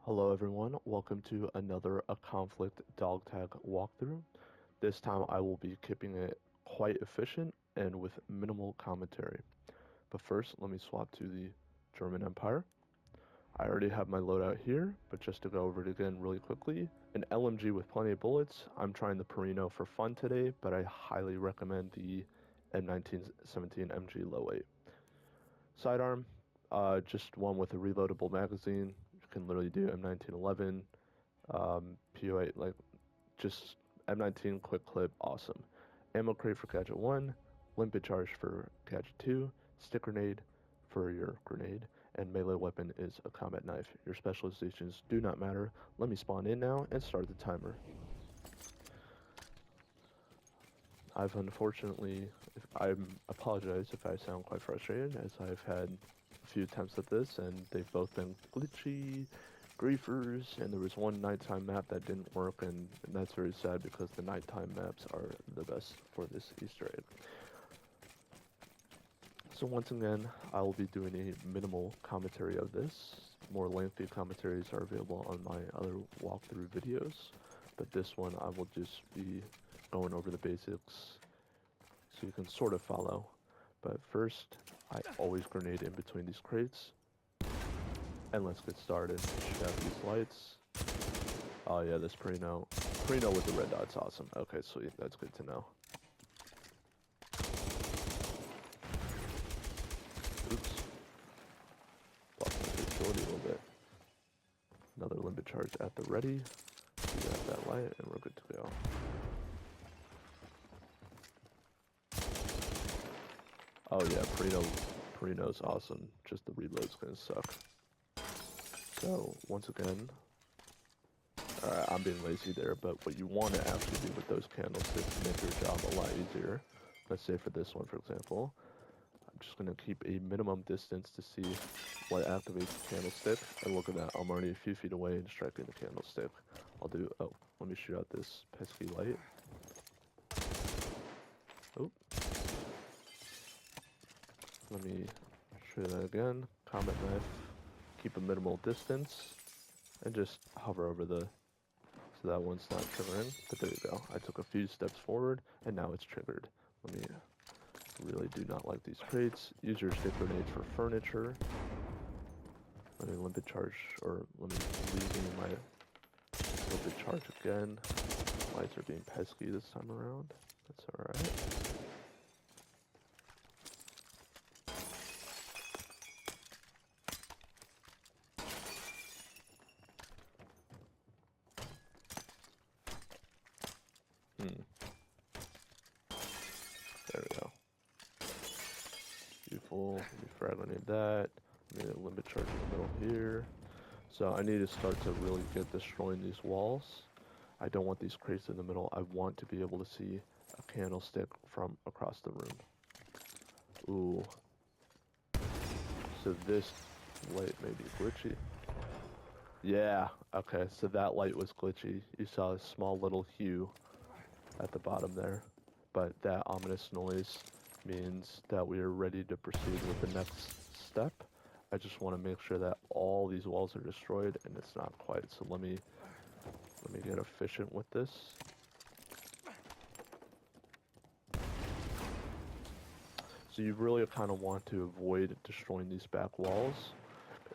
Hello everyone, welcome to another A Conflict Dogtag walkthrough. This time I will be keeping it quite efficient and with minimal commentary. But first, let me swap to the German Empire. I already have my loadout here, but just to go over it again really quickly. An LMG with plenty of bullets. I'm trying the Perino for fun today, but I highly recommend the M1917 MG low weight. Sidearm, just one with a reloadable magazine. You can literally do M1911, PO8, like just M19 quick clip, awesome. Ammo crate for gadget 1, limpet charge for gadget 2, stick grenade for your grenade, and melee weapon is a combat knife. Your specializations do not matter. Let me spawn in now and start the timer. I've unfortunately, I apologize if I sound quite frustrated, as I've had a few attempts at this, and they've both been glitchy, griefers, and there was one nighttime map that didn't work, and that's very sad because the nighttime maps are the best for this Easter egg. So once again, I will be doing a minimal commentary of this. More lengthy commentaries are available on my other walkthrough videos, but this one I will just be going over the basics so you can sort of follow. But first, I always grenade in between these crates. And let's get started. Shoot out these lights. Oh yeah, this Perino with the red dot's awesome. Okay, sweet, that's good to know. Oops. Lost my utility a little bit. Another limpet charge at the ready. We got that light and we're good to go. Oh yeah, Perino's awesome. Just the reload's gonna suck. So once again, alright, I'm being lazy there, but what you want to actually do with those candlesticks to make your job a lot easier. Let's say for this one, for example, I'm just gonna keep a minimum distance to see what activates the candlestick. And look at that, I'm already a few feet away and striking the candlestick. Let me shoot out this pesky light. Oh. Let me show that again. Combat knife. Keep a minimal distance. And just hover over the... So that one's not triggering. But there you go. I took a few steps forward. And now it's triggered. Let me... Really do not like these crates. Use your stick grenades for furniture. Let me limpet charge. Or let me regain my limpet charge again. Lights are being pesky this time around. That's alright. There we go. Beautiful. Let me frag grenade that. Let me limpet charge in the middle here. So I need to start to really get destroying these walls. I don't want these crates in the middle. I want to be able to see a candlestick from across the room. Ooh. So this light may be glitchy. Yeah, okay, so that light was glitchy. You saw a small little hue at the bottom there. But that ominous noise means that we are ready to proceed with the next step. I just want to make sure that all these walls are destroyed, and it's not quite. So let me get efficient with this. So you really kind of want to avoid destroying these back walls.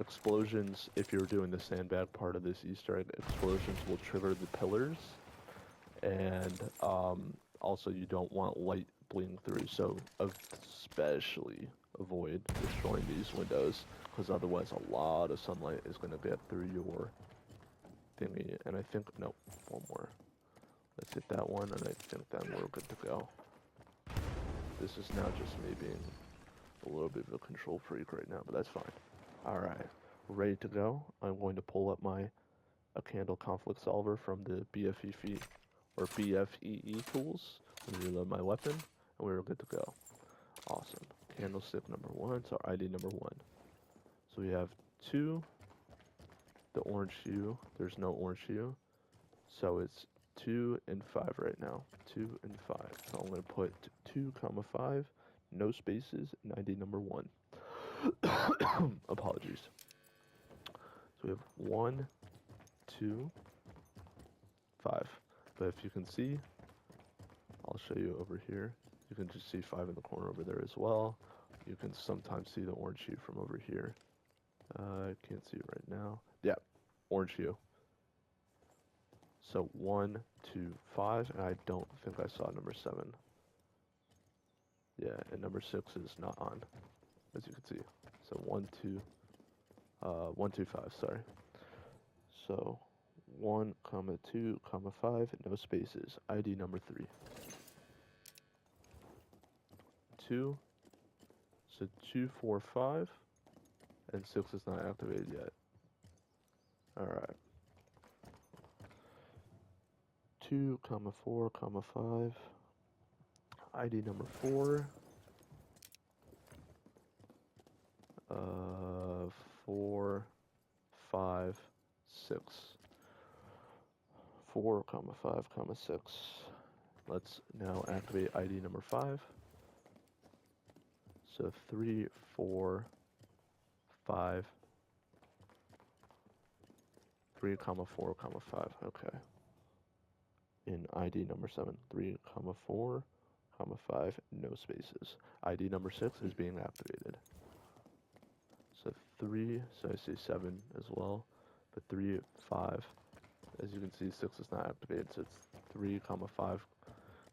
Explosions, if you're doing the sandbag part of this Easter egg, explosions will trigger the pillars. And also you don't want light bleeding through, so especially avoid destroying these windows, because otherwise a lot of sunlight is going to get through your thingy. And I think, no, one more. Let's hit that one, and I think then we're good to go. This is now just me being a little bit of a control freak right now, but that's fine. Alright, we're ready to go. I'm going to pull up a candle conflict solver from the BFE or BFEE tools. Let me reload my weapon, and we're good to go. Awesome. Candlestick number 1, so ID number 1. So we have 2, the orange hue. There's no orange hue. So it's 2 and 5 right now. 2 and 5. So I'm going to put 2, 5, no spaces, and ID number 1. Apologies. So we have 1, 2, 5. But if you can see, I'll show you over here. You can just see 5 in the corner over there as well. You can sometimes see the orange hue from over here. I can't see it right now. Yeah, orange hue. So 1, 2, 5, and I don't think I saw number 7. Yeah, and number 6 is not on, as you can see. So 1, 2, 1, 2, 5, sorry. So 1, 2, 5, no spaces. ID number 3. 2, so 2, 4, 5, and 6 is not activated yet. Alright. 2, 4, 5. ID number 4. 4, 5, 6. 4, 5, 6. Let's now activate ID number 5. So 3, 4, 5. 3, 4, 5. Okay. In ID number 7, 3, 4, 5, no spaces. ID number 6 is being activated. So 3, so I see 7 as well, but 3, 5. As you can see, 6 is not activated, so it's 3, 5,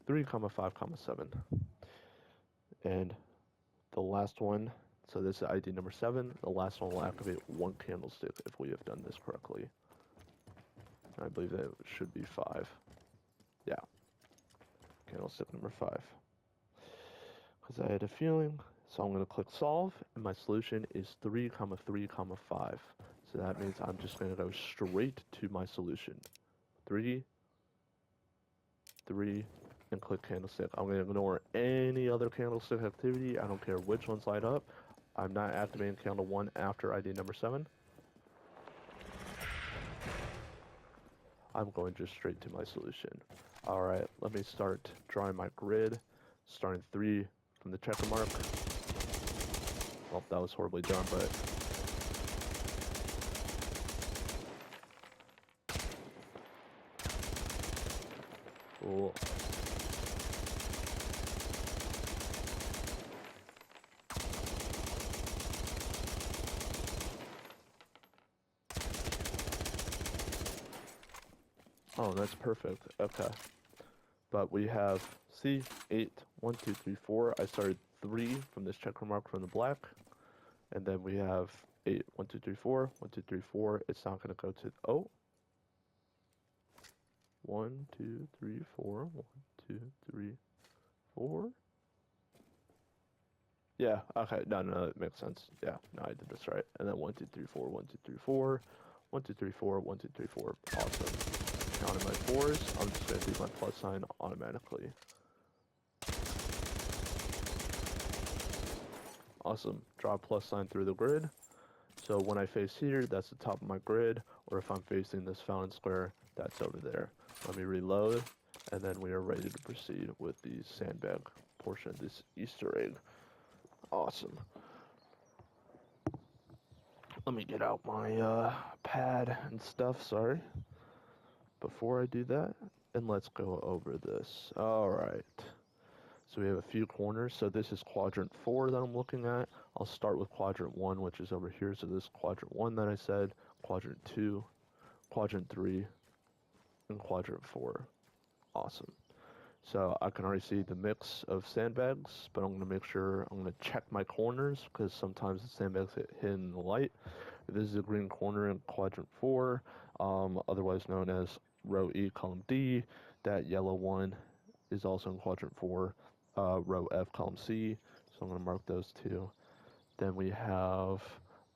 3, 5, 7. And the last one, so this is ID number 7. The last one will activate 1 candlestick if we have done this correctly. I believe that should be 5. Yeah. Candlestick number 5. Because I had a feeling. So I'm going to click solve, and my solution is 3, 3, 5. So that means I'm just going to go straight to my solution. 3, 3, and click candlestick. I'm going to ignore any other candlestick activity. I don't care which ones light up. I'm not activating candle 1 after ID number 7. I'm going just straight to my solution. Alright, let me start drawing my grid. Starting 3 from the checker mark. Well, that was horribly done, but... Cool. Oh, that's perfect. Okay. But we have C, 8, 1, 2, 3, 4. I started 3 from this checker mark from the black. And then we have 8, 1, 2, 3, 4, 1, 2, 3, 4. It's not going to go to, oh. 1, 2, 3, 4, 1, 2, 3, 4. Yeah, okay, no, it makes sense. Yeah, no, I did this right. And then 1, 2, 3, 4, 1, 2, 3, 4, 1, 2, 3, 4, 1, 2, 3, 4. Awesome. Counting my 4s, I'm just going to do my plus sign automatically. Awesome. Draw a plus sign through the grid. So when I face here, that's the top of my grid, or if I'm facing this fountain square, that's over there. Let me reload, and then we are ready to proceed with the sandbag portion of this Easter egg. Awesome. Let me get out my pad and stuff, sorry. Before I do that, and let's go over this. Alright. So we have a few corners. So this is quadrant 4 that I'm looking at. I'll start with quadrant 1, which is over here. So this is quadrant 1 that I said, quadrant 2, quadrant 3, and quadrant 4. Awesome. So I can already see the mix of sandbags, but I'm going to make sure, I'm going to check my corners, because sometimes the sandbags get hidden in the light. This is a green corner in quadrant 4, otherwise known as row E, column D. That yellow one is also in quadrant 4, row F, column C. So I'm going to mark those two. Then we have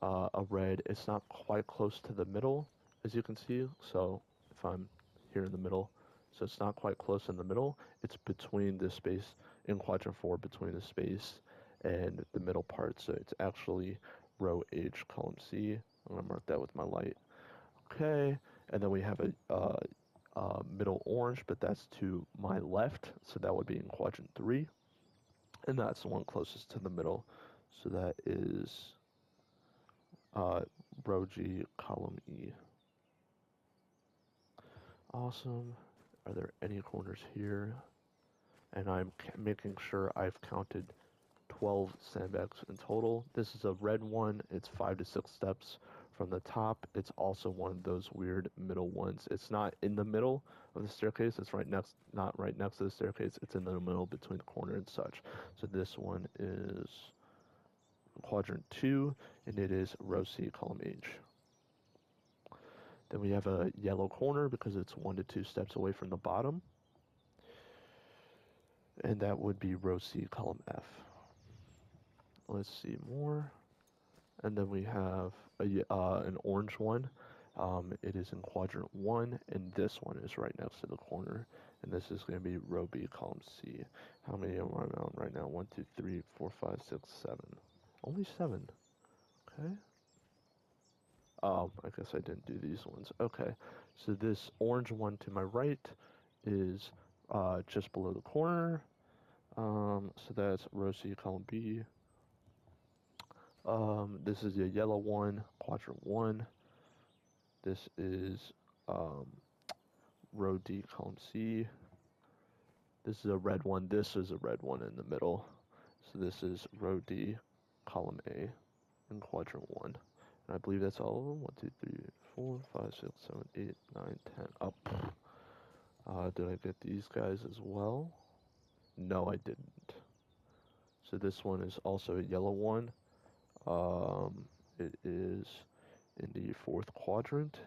a red. It's not quite close to the middle, as you can see. So if I'm here in the middle, so it's not quite close in the middle. It's between the space in quadrant 4, between the space and the middle part. So it's actually row H, column C. I'm going to mark that with my light. Okay, and then we have a middle orange, but that's to my left, so that would be in quadrant 3. And that's the one closest to the middle. So that is row G, column E. Awesome. Are there any corners here? And I'm making sure I've counted 12 sandbags in total. This is a red one. It's 5 to 6 steps from the top. It's also one of those weird middle ones. It's not in the middle of the staircase. It's not right next to the staircase. It's in the middle between the corner and such. So this one is quadrant 2, and it is row C, column H. Then we have a yellow corner because it's 1 to 2 steps away from the bottom. And that would be row C, column F. Let's see more. And then we have an orange one. It is in quadrant 1, and this one is right next to the corner. And this is going to be row B, column C. How many am I on right now? 1, 2, 3, 4, 5, 6, 7. Only 7. Okay. I guess I didn't do these ones. Okay. So this orange one to my right is just below the corner. So that's row C, column B. This is a yellow one, quadrant 1. This is row D, column C. This is a red one. This is a red one in the middle. So this is row D, column A, in quadrant 1. And I believe that's all of them. 1, 2, 3, 4, 5, 6, 7, 8, 9, 10. Oh, did I get these guys as well? No, I didn't. So this one is also a yellow one. It is in the 4th quadrant,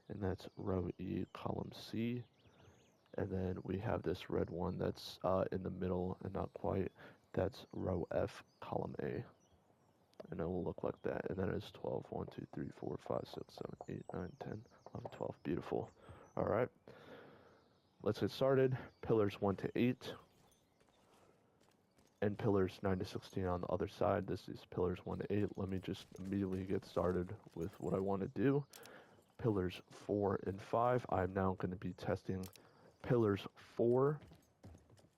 and that's row E, column C. And then we have this red one that's in the middle and not quite. That's row F, column A. And it will look like that. And then it's 12. 1, 2, 3, 4, 5, 6, 7, 8, 9, 10, 11, 12. Beautiful. All right. Let's get started. Pillars 1 to 8. And pillars 9 to 16 on the other side. This is pillars 1 to 8. Let me just immediately get started with what I want to do. Pillars 4 and 5. I'm now going to be testing pillars 4,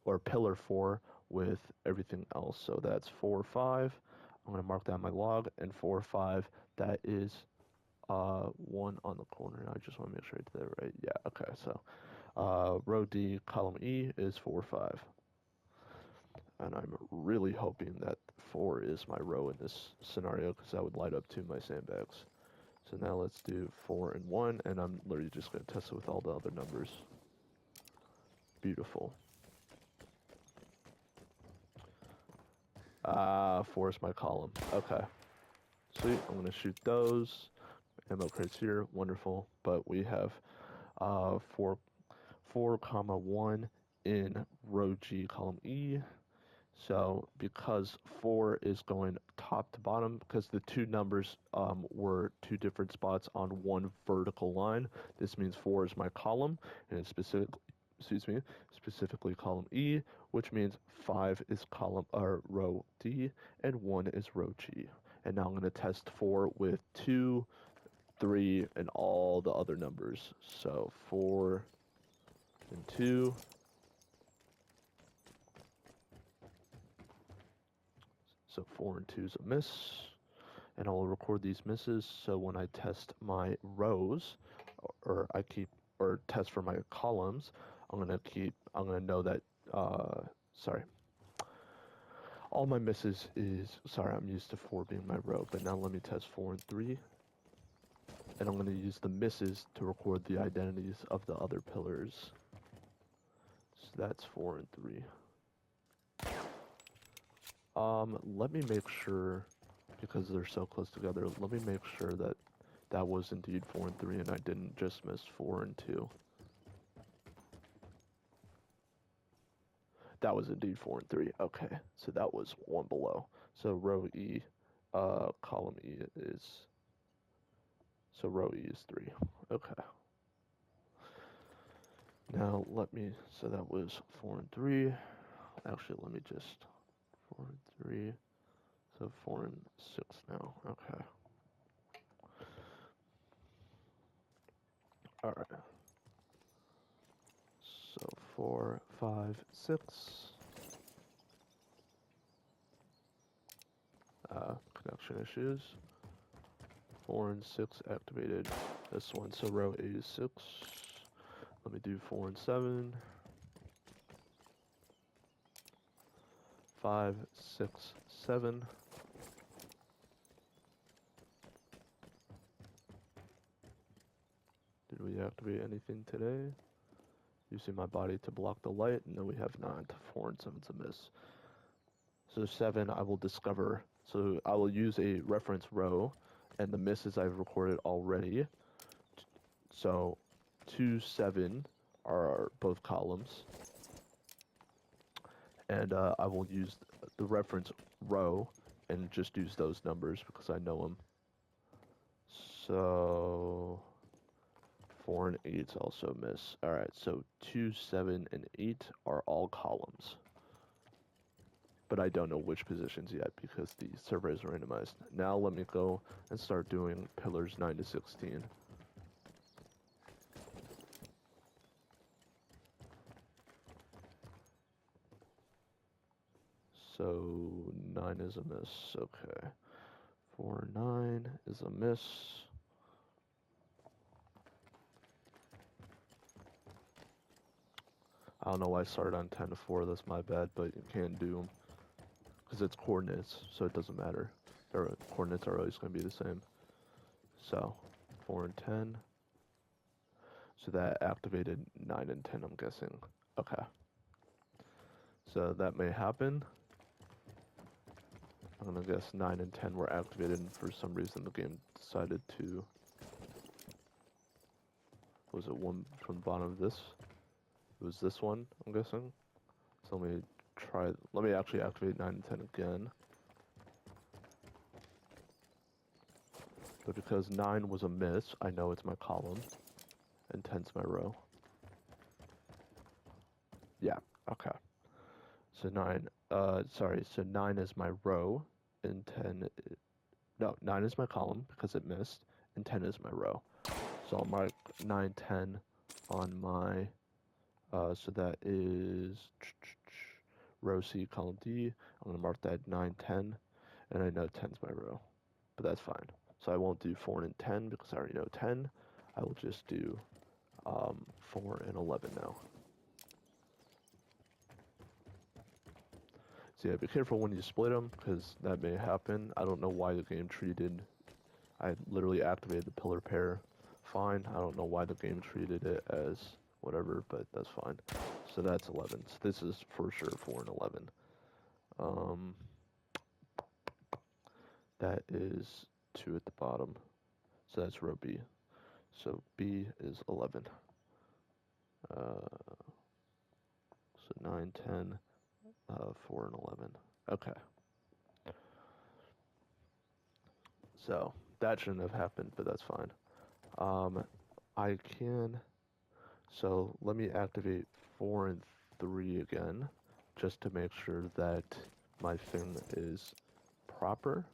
or pillar 4, with everything else. So that's 4, 5. I'm going to mark down my log, and 4, 5, that is 1 on the corner. I just want to make sure I did that right. Yeah, okay. So row D, column E is 4, 5. And I'm really hoping that 4 is my row in this scenario, because that would light up 2 of my sandbags. So now let's do 4 and 1, and I'm literally just going to test it with all the other numbers. Beautiful. 4 is my column. Okay. Sweet. I'm going to shoot those. Ammo crates here. Wonderful. But we have 4, comma 1 in row G, column E. So because 4 is going top to bottom, because the 2 numbers were 2 different spots on one vertical line, this means 4 is my column, and it's specifically column E, which means 5 is row D, and 1 is row G. And now I'm going to test 4 with 2, 3, and all the other numbers. So 4 and 2. So 4 and 2 is a miss, and I'll record these misses. So when I test my rows, or test for my columns, I'm gonna know that. All my misses is I'm used to 4 being my row, but now let me test 4 and 3, and I'm gonna use the misses to record the identities of the other pillars. So that's 4 and 3. Let me make sure, because they're so close together, let me make sure that that was indeed 4 and 3 and I didn't just miss 4 and 2. That was indeed 4 and 3. Okay, so that was 1 below. So row E, column E is, so row E is 3. Okay. Now so that was 4 and 3. Actually, let me just, 4 and 3. So 4 and 6 now. Okay. All right. So 4, 5, 6. Connection issues. 4 and 6 activated. This one. So row A is 6. Let me do 4 and 7. 5, 6, 7. Did we activate anything today? Using my body to block the light. No, we have not. 4 and 7's a miss. So 7, I will discover. So I will use a reference row, and the misses I've recorded already. So 2, 7 are both columns. And I will use the reference row and just use those numbers because I know them. So 4 and 8's also miss. Alright, so 2, 7, and 8 are all columns. But I don't know which positions yet because the server is randomized. Now let me go and start doing pillars 9 to 16. So 9 is a miss. Okay. 4, 9 is a miss. I don't know why I started on 10 to 4. That's my bad, but you can't do them. Because it's coordinates, so it doesn't matter. Their coordinates are always going to be the same. So, 4 and 10. So that activated 9 and 10, I'm guessing. Okay. So that may happen. I'm going to guess 9 and 10 were activated, and for some reason the game decided to... Was it one from the bottom of this? It was this one, I'm guessing. So let me try... Let me actually activate 9 and 10 again. But because 9 was a miss, I know it's my column. And 10's my row. Yeah, okay. So 9, so 9 is my row, and 10, no, 9 is my column, because it missed, and 10 is my row. So I'll mark 9, 10 on my, so that is row C, column D. I'm going to mark that 9, 10, and I know 10's my row, but that's fine. So I won't do 4 and 10, because I already know 10. I will just do 4 and 11 now. So yeah, be careful when you split them, because that may happen. I don't know why the game treated... I literally activated the pillar pair fine. I don't know why the game treated it as whatever, but that's fine. So that's 11. So this is for sure 4 and 11. That is 2 at the bottom. So that's row B. So B is 11. So 9, 10, 4, and 11. Okay. So that shouldn't have happened, but that's fine. I can... So let me activate 4 and 3 again, just to make sure that my thing is proper,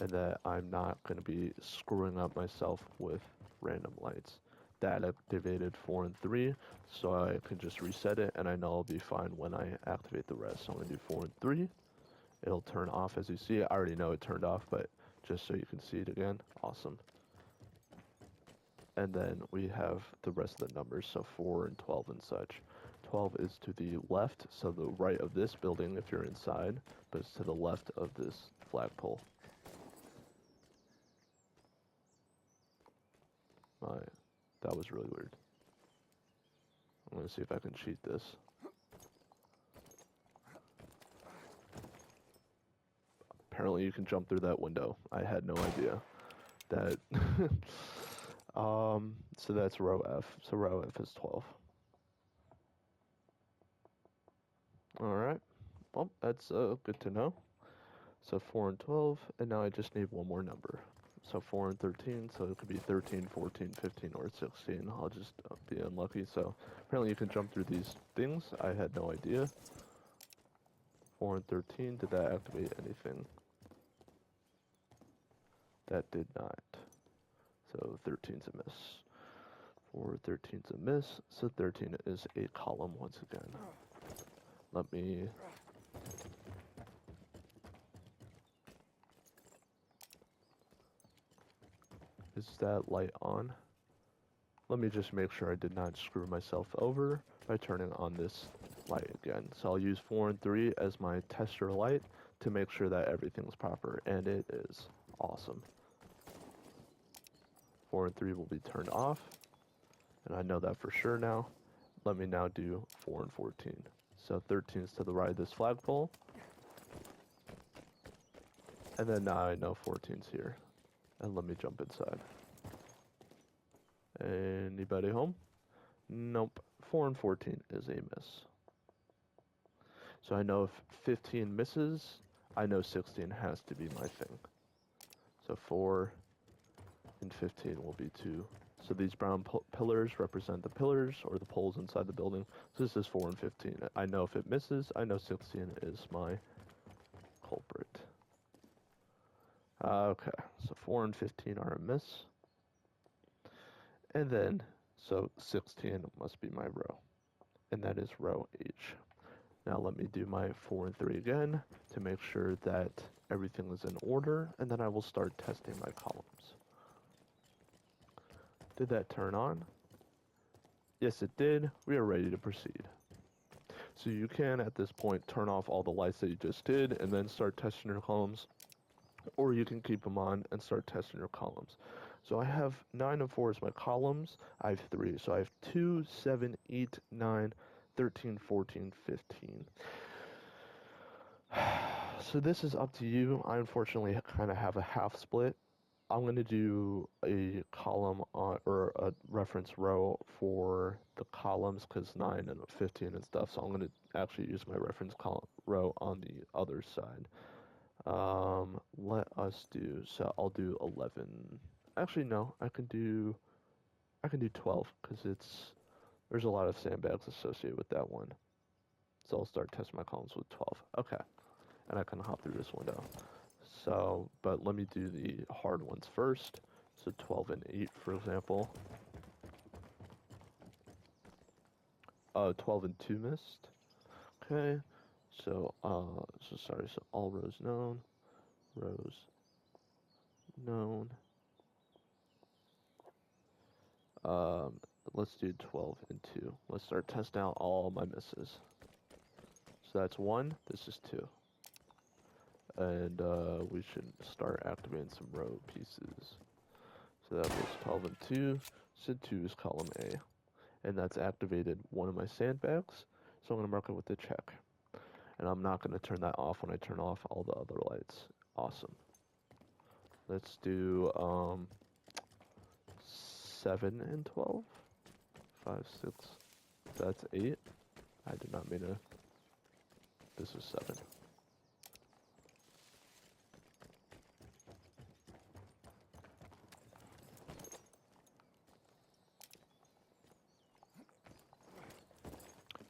and that I'm not going to be screwing up myself with random lights. That activated 4 and 3, so I can just reset it, and I know I'll be fine when I activate the rest. So I'm going to do 4 and 3. It'll turn off as you see it. I already know it turned off, but just so you can see it again. Awesome. And then we have the rest of the numbers, so 4 and 12 and such. 12 is to the left, so the right of this building if you're inside, but it's to the left of this flagpole. That was really weird. I'm going to see if I can cheat this. Apparently you can jump through that window. I had no idea. That... so that's row F. So row F is 12. Alright. Well, that's good to know. So 4 and 12, and now I just need one more number. So 4 and 13, so it could be 13, 14, 15, or 16. I'll just be unlucky. So apparently you can jump through these things. I had no idea. 4 and 13, did that activate anything? That did not. So 13's a miss. 4, 13's a miss. So 13 is a column once again. Let me... Is that light on? let me just make sure I did not screw myself over by turning on this light again. So I'll use 4 and 3 as my tester light to make sure that everything's proper, and it is awesome. 4 and 3 will be turned off, and I know that for sure now. Let me now do 4 and 14. So 13 is to the right of this flagpole, and then now I know 14's here. And let me jump inside. Anybody home? Nope. 4 and 14 is a miss. So I know if 15 misses, I know 16 has to be my thing. So 4 and 15 will be 2. So these brown pillars represent the pillars or the poles inside the building. So this is 4 and 15. I know if it misses, I know 16 is my culprit. Okay, so 4 and 15 are a miss. And then, so 16 must be my row. And that is row H. Now let me do my 4 and 3 again to make sure that everything is in order, and then I will start testing my columns. Did that turn on? Yes, it did. We are ready to proceed. So you can, at this point, turn off all the lights that you just did and then start testing your columns, or you can keep them on and start testing your columns. So I have 9 and 4 as my columns. I have 3. So I have 2, 7, 8, 9, 13, 14, 15. So this is up to you. I unfortunately kind of have a half split. I'm going to do a column or a reference row for the columns because 9 and 15 and stuff. So I'm going to actually use my reference column row on the other side. Let us do, so I'll do 11. Actually, no, I can do 12 because there's a lot of sandbags associated with that one. So I'll start testing my columns with 12. Okay, and I can hop through this window. So, but let me do the hard ones first. So 12 and 8, for example. 12 and 2 missed. Okay, so sorry, so all rows known. Rows known. Let's do 12 and 2. Let's start testing out all my misses. So that's 1, this is 2. And we should start activating some row pieces. So that was 12 and 2, so 2 is column A. And that's activated one of my sandbags, so I'm going to mark it with a check. And I'm not going to turn that off when I turn off all the other lights. Awesome. Let's do 7 and 12. 5, 6, that's 8. I did not mean to. This is 7.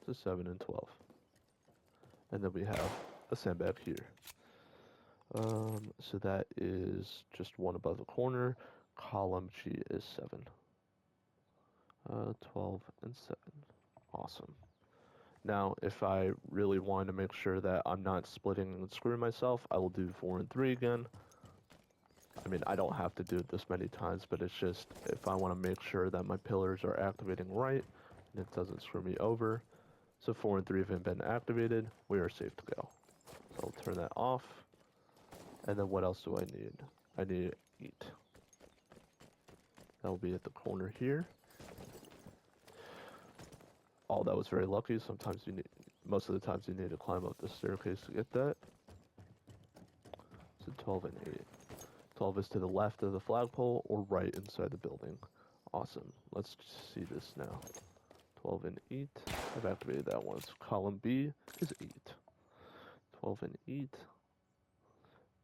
So 7 and 12. And then we have a sandbag here. So that is just one above the corner. Column G is 7. 12 and 7. Awesome. Now, if I really want to make sure that I'm not splitting and screwing myself, I will do 4 and 3 again. I mean, I don't have to do it this many times, but it's just if I want to make sure that my pillars are activating right and it doesn't screw me over. So 4 and 3 have been activated. We are safe to go. So I'll turn that off. And then what else do I need? I need 8. That will be at the corner here. Oh, that was very lucky. Most of the times you need to climb up the staircase to get that. So 12 and 8. 12 is to the left of the flagpole or right inside the building. Awesome. Let's see this now. 12 and 8. I've activated that once. Column B is 8. 12 and 8.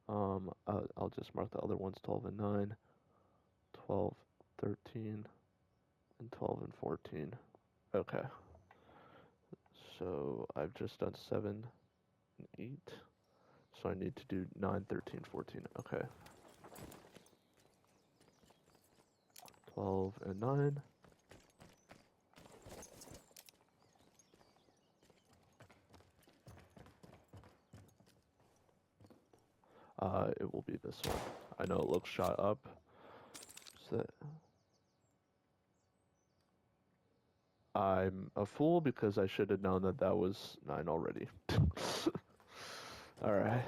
I'll just mark the other ones 12 and 9. 12, 13, and 12 and 14. Okay. So I've just done 7 and 8. So I need to do 9, 13, 14. Okay. 12 and 9. It will be this one. I know it looks shot up. So I'm a fool because I should have known that that was 9 already. Alright.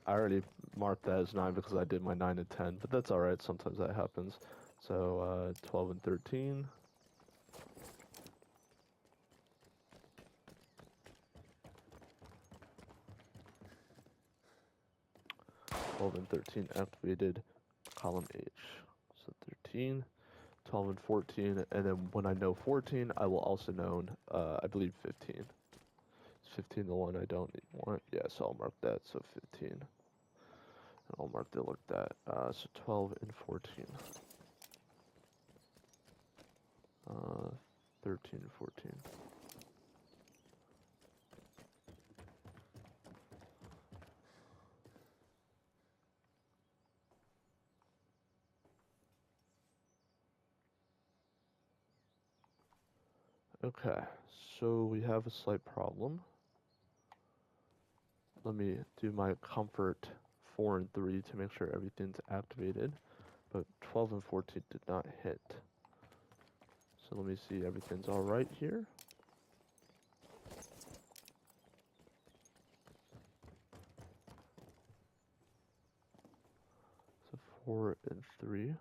I already marked that as 9 because I did my 9 and 10, but that's alright, sometimes that happens. So, 12 and 13. 12 and 13 activated column H. So 13, 12 and 14, and then when I know 14, I will also know, I believe 15. Is 15 the one I don't want? Yeah, so I'll mark that, so 15. And I'll mark it like that. So 12 and 14. 13, 14. Okay, so we have a slight problem. Let me do my comfort 4 and 3 to make sure everything's activated, but 12 and 14 did not hit. So let me see, everything's all right here. So 4 and 3.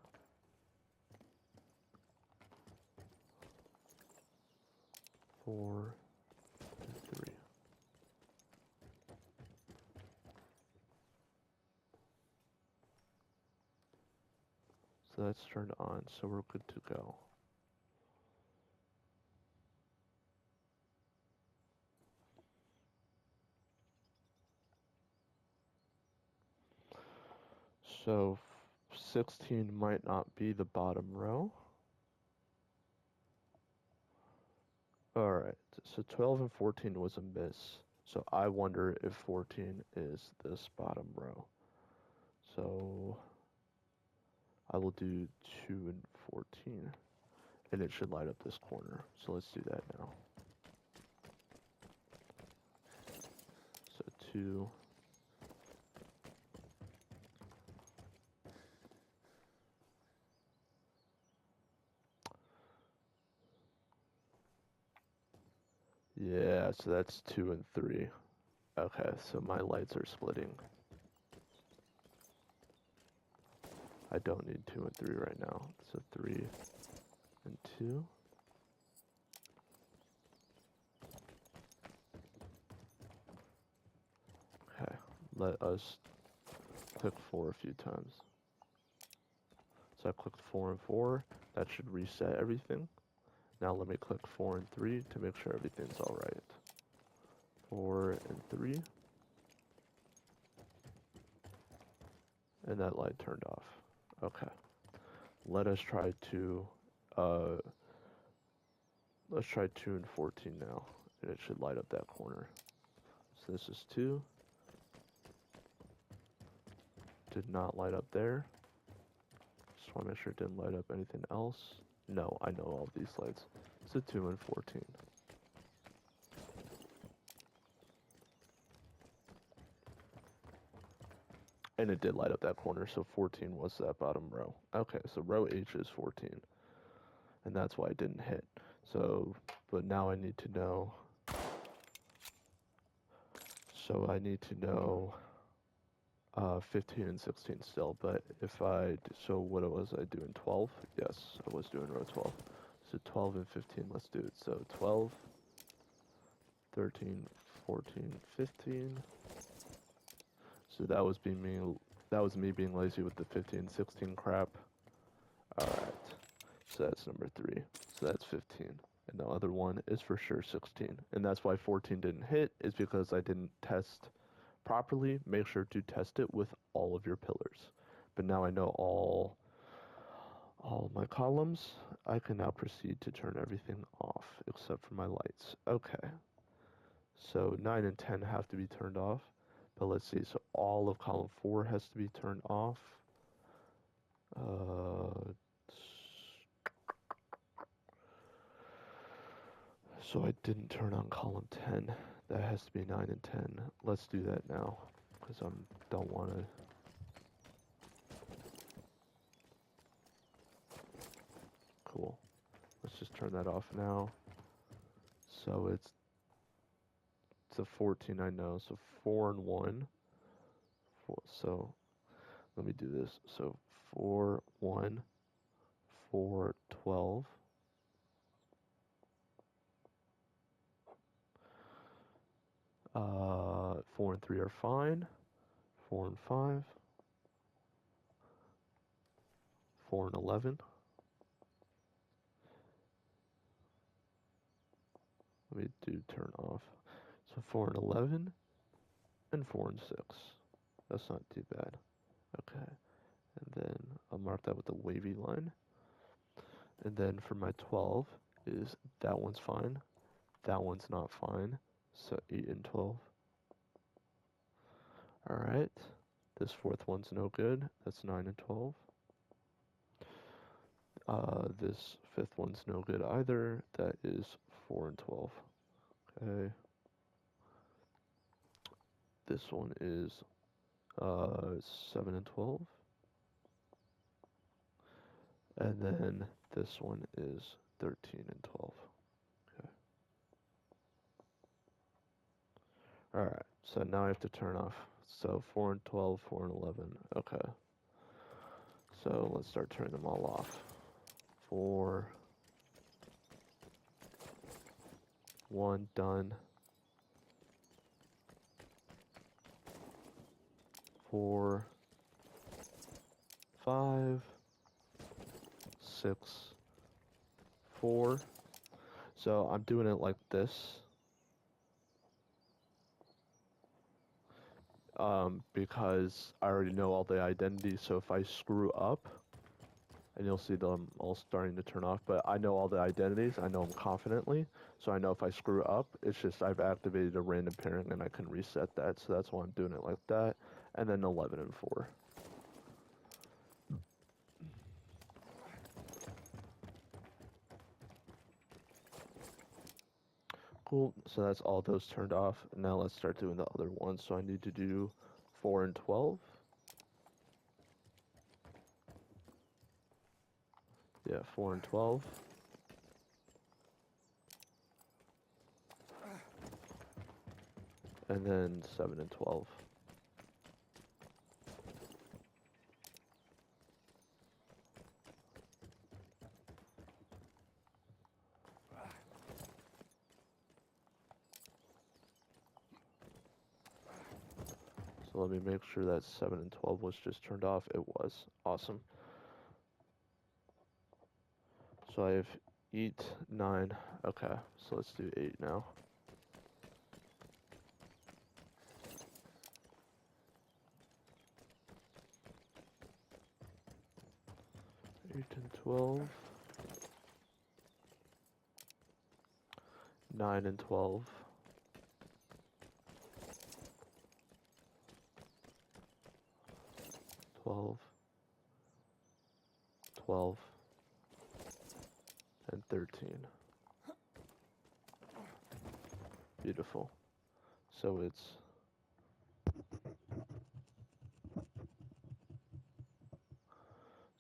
4 and 3. So that's turned on, so we're good to go. So 16 might not be the bottom row. Alright, so 12 and 14 was a miss. So I wonder if 14 is this bottom row. So I will do 2 and 14. And it should light up this corner. So let's do that now. So 2. Yeah, so that's 2 and 3. Okay, so my lights are splitting. I don't need 2 and 3 right now. So 3 and 2. Okay, let us click 4 a few times. So I clicked 4 and 4. That should reset everything. Now let me click 4 and 3 to make sure everything's alright. 4 and 3. And that light turned off. Okay. Let us try to, let's try 2 and 14 now. And it should light up that corner. So this is 2. Did not light up there. Just want to make sure it didn't light up anything else. No, I know all of these lights. So 2 and 14. And it did light up that corner, so 14 was that bottom row. Okay, so row H is 14. And that's why it didn't hit. So, but now I need to know. So I need to know 15 and 16 still, but if so what was I doing, 12? Yes, I was doing row 12. So 12 and 15, let's do it. So 12, 13, 14, 15. So that was me being lazy with the 15, 16 crap. Alright, so that's number 3. So that's 15. And the other one is for sure 16. And that's why 14 didn't hit, is because I didn't test properly. Make sure to test it with all of your pillars. But now I know all my columns. I can now proceed to turn everything off except for my lights. Okay. So 9 and 10 have to be turned off. But let's see, so all of column 4 has to be turned off. So I didn't turn on column 10. That has to be 9 and 10. Let's do that now, because I don't want to. Cool. Let's just turn that off now. So it's a 14, I know. So 4 and 1. So let me do this. So 4, 1, 4, 12. 4 and 3 are fine. 4 and 5. 4 and 11. Let me do turn off. So 4 and 11 and 4 and 6. That's not too bad. Okay. And then I'll mark that with a wavy line. And then for my 12 is that one's fine. That one's not fine. So 8 and 12. Alright. This fourth one's no good. That's 9 and 12. This fifth one's no good either. That is 4 and 12. Okay. This one is 7 and 12. And then this one is 13 and 12. Okay. Alright, so now I have to turn off. So 4 and 12, 4 and 11. Okay. So let's start turning them all off. 4, 1, done. 4, 5, 6, 4. So I'm doing it like this. Because I already know all the identities, so if I screw up, and you'll see them all starting to turn off, but I know all the identities, I know them confidently, so I know if I screw up, it's just I've activated a random pairing and I can reset that, so that's why I'm doing it like that, and then 11 and 4. Cool, so that's all those turned off. Now let's start doing the other ones. So I need to do 4 and 12. Yeah, 4 and 12. And then 7 and 12. So let me make sure that 7 and 12 was just turned off. It was. Awesome. So I have 8, 9. Okay, so let's do 8 now. 8 and 12. 9 and 12. 12. 12. And 13. Beautiful. So it's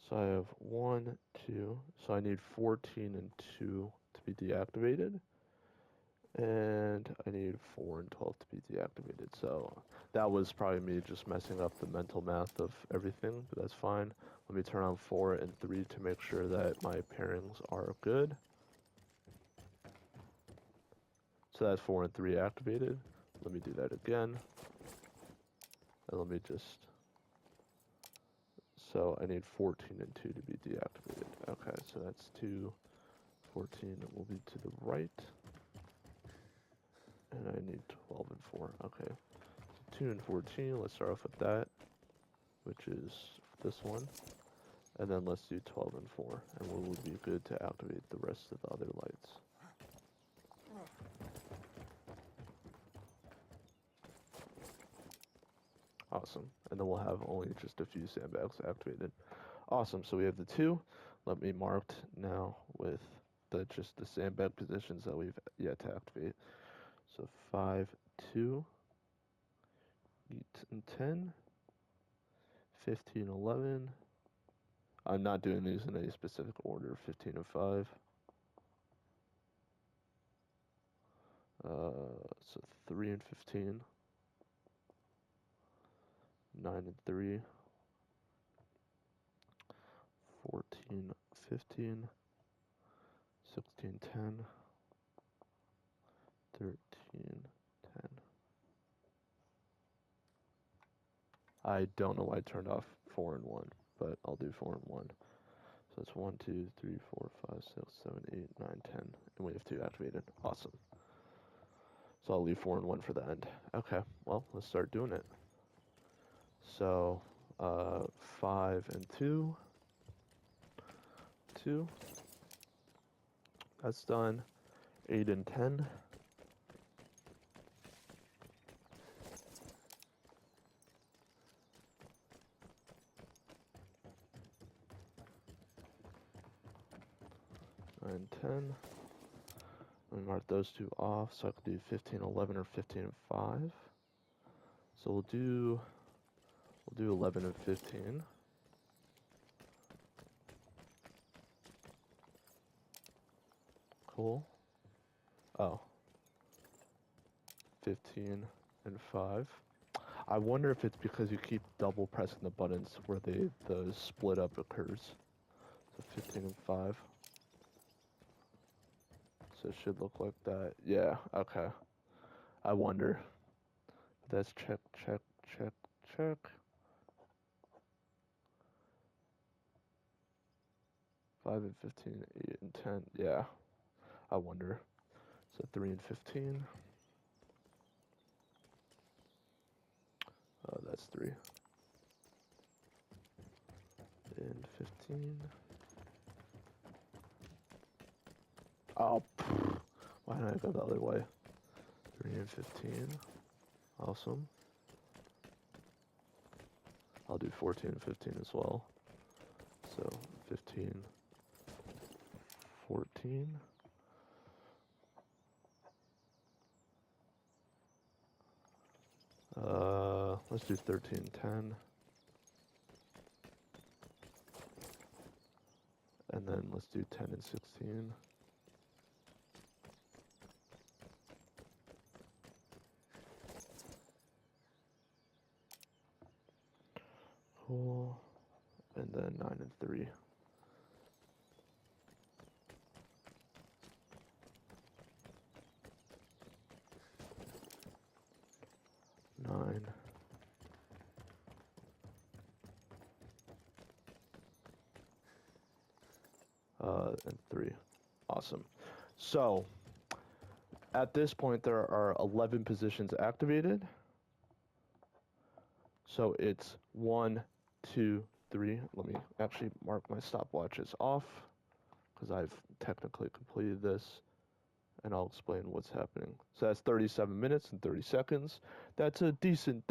so I have 1, 2. So I need 14 and 2 to be deactivated. And I need 4 and 12 to be deactivated. So that was probably me just messing up the mental math of everything, but that's fine. Let me turn on 4 and 3 to make sure that my pairings are good. So that's 4 and 3 activated. Let me do that again. And let me just... So I need 14 and 2 to be deactivated. Okay, so that's 2. 14 will be to the right. And I need 12 and 4. Okay. So 2 and 14, let's start off with that, which is this one. And then let's do 12 and 4. And we will be good to activate the rest of the other lights. Awesome. And then we'll have only just a few sandbags activated. Awesome. So we have the 2. Let me mark now with just the sandbag positions that we've yet to activate. So 5, 2, 8 and 10, 15, 11. I'm not doing these in any specific order. 15 and 5. So 3 and 15. 9 and 3. 14, 15. 16, 10. 13, 10. I don't know why I turned off 4 and 1, but I'll do 4 and 1. So that's 1, 2, 3, 4, 5, 6, 7, 8, 9, 10. And we have 2 activated. Awesome. So I'll leave 4 and 1 for the end. Okay, well, let's start doing it. So, 5 and 2. 2. That's done. 8 and 10. 9, 10. Let me mark those 2 off so I could do 15, 11, or 15 and 5. So we'll do 11 and 15. Cool. Oh. 15 and 5. I wonder if it's because you keep double pressing the buttons where the split up occurs. So 15 and 5. So it should look like that. Yeah, okay. I wonder. That's check, check, check, check. 5 and 15, 8 and 10. Yeah, I wonder. So 3 and 15. That's 3. And 15. Oh, why did I go the other way? 3 and 15. Awesome. I'll do 14 and 15 as well. So 15, 14. Let's do 13, 10. And then let's do 10 and 16. Cool. And then 9 and 3. 9. And 3. Awesome. So, at this point, there are 11 positions activated. So it's 1, 2, 3. Let me actually mark my stopwatches off because I've technically completed this, and I'll explain what's happening. So that's 37 minutes and 30 seconds. That's a decent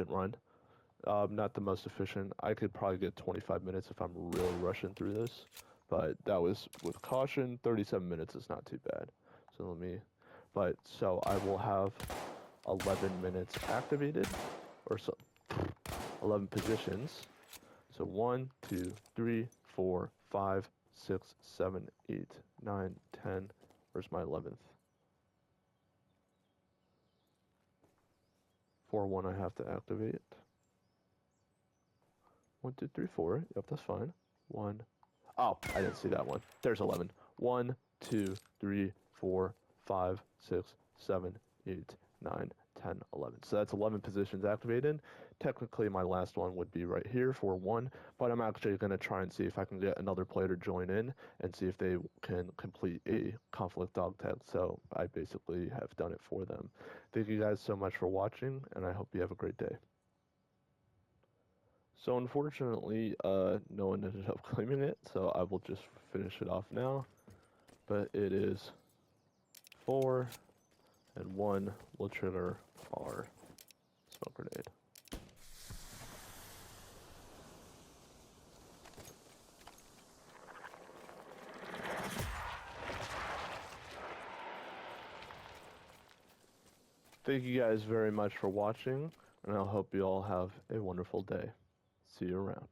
run. Not the most efficient. I could probably get 25 minutes if I'm really rushing through this, but that was with caution. 37 minutes is not too bad. So so I will have 11 minutes activated, or so 11 positions. So 1, 2, 3, 4, 5, 6, 7, 8, 9, 10. Where's my 11th? 4, 1 I have to activate. 1, 2, 3, 4. Yep, that's fine. 1. Oh, I didn't see that one. There's 11. 1, 2, 3, 4, 5, 6, 7, 8, 9, 10, 11. So that's 11 positions activated. Technically, my last one would be right here for 1, but I'm actually going to try and see if I can get another player to join in and see if they can complete a conflict dog tag. So I basically have done it for them. Thank you guys so much for watching, and I hope you have a great day. So unfortunately, no one ended up claiming it, so I will just finish it off now. But it is 4, and 1 will trigger our smoke grenade. Thank you guys very much for watching, and I hope you all have a wonderful day. See you around.